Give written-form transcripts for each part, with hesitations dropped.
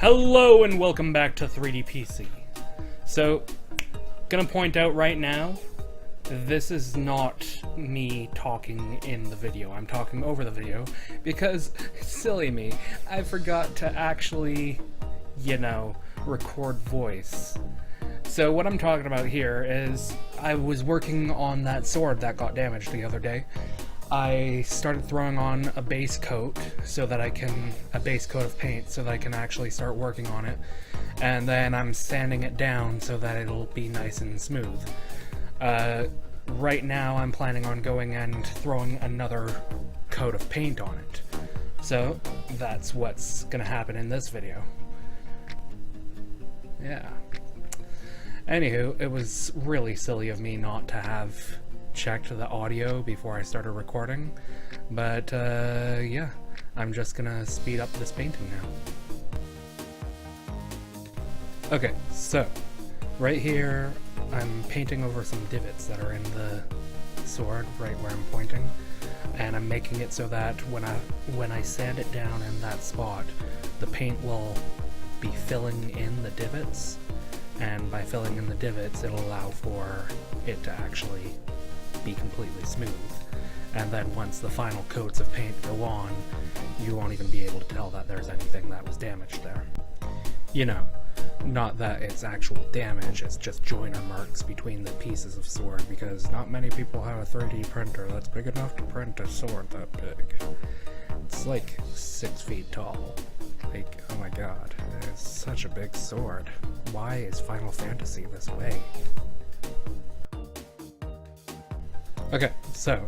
Hello and welcome back to 3D PC. So, gonna point out right now, this is not me talking in the video. I'm talking over the video because, silly me, I forgot to actually, record voice. So what I'm talking about here is I was working on that sword that got damaged the other day. I started throwing on a base coat a base coat of paint so that I can actually start working on it. And then I'm sanding it down so that it'll be nice and smooth. Right now I'm planning on going and throwing another coat of paint on it. So that's what's gonna happen in this video. Yeah. Anywho, it was really silly of me not to have checked the audio before I started recording, but yeah, I'm just gonna speed up this painting now. Okay, so right here I'm painting over some divots that are in the sword right where I'm pointing, and I'm making it so that when I sand it down in that spot, the paint will be filling in the divots, and by filling in the divots it'll allow for it to actually be completely smooth. And then once the final coats of paint go on, you won't even be able to tell that there's anything that was damaged there. You know, not that it's actual damage, it's just joiner marks between the pieces of sword, because not many people have a 3D printer that's big enough to print a sword that big. It's like 6 feet tall. Like, oh my god, it's such a big sword. Why is Final Fantasy this way? Okay, so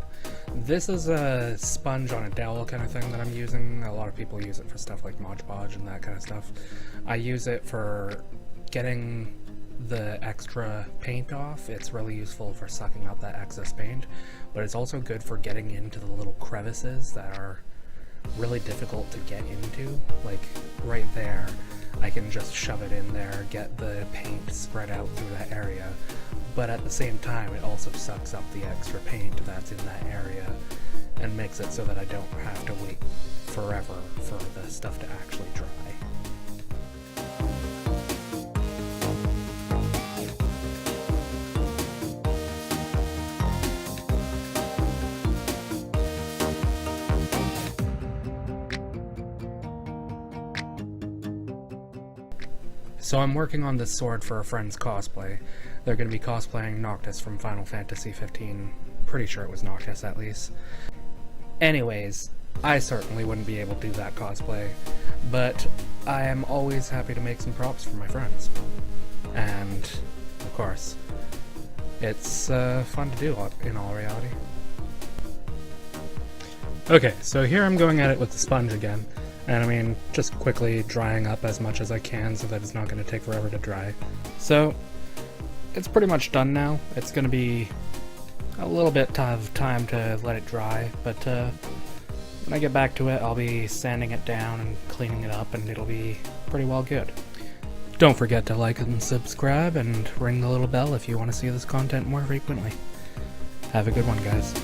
this is a sponge on a dowel kind of thing that I'm using. A lot of people use it for stuff like Mod Podge and that kind of stuff. I use it for getting the extra paint off. It's really useful for sucking up that excess paint, but it's also good for getting into the little crevices that are really difficult to get into. Like right there, I can just shove it in there, get the paint spread out through that area, but at the same time it also sucks up the extra paint that's in that area and makes it so that I don't have to wait forever for the stuff to actually dry. So I'm working on this sword for a friend's cosplay. They're going to be cosplaying Noctis from Final Fantasy 15. Pretty sure it was Noctis, at least. Anyways, I certainly wouldn't be able to do that cosplay, but I am always happy to make some props for my friends. And, of course, it's fun to do in all reality. Okay, so here I'm going at it with the sponge again. And I mean, just quickly drying up as much as I can so that it's not going to take forever to dry. So, it's pretty much done now. It's going to be a little bit of time to let it dry, but when I get back to it, I'll be sanding it down and cleaning it up, and it'll be pretty well good. Don't forget to like and subscribe, and ring the little bell if you want to see this content more frequently. Have a good one, guys.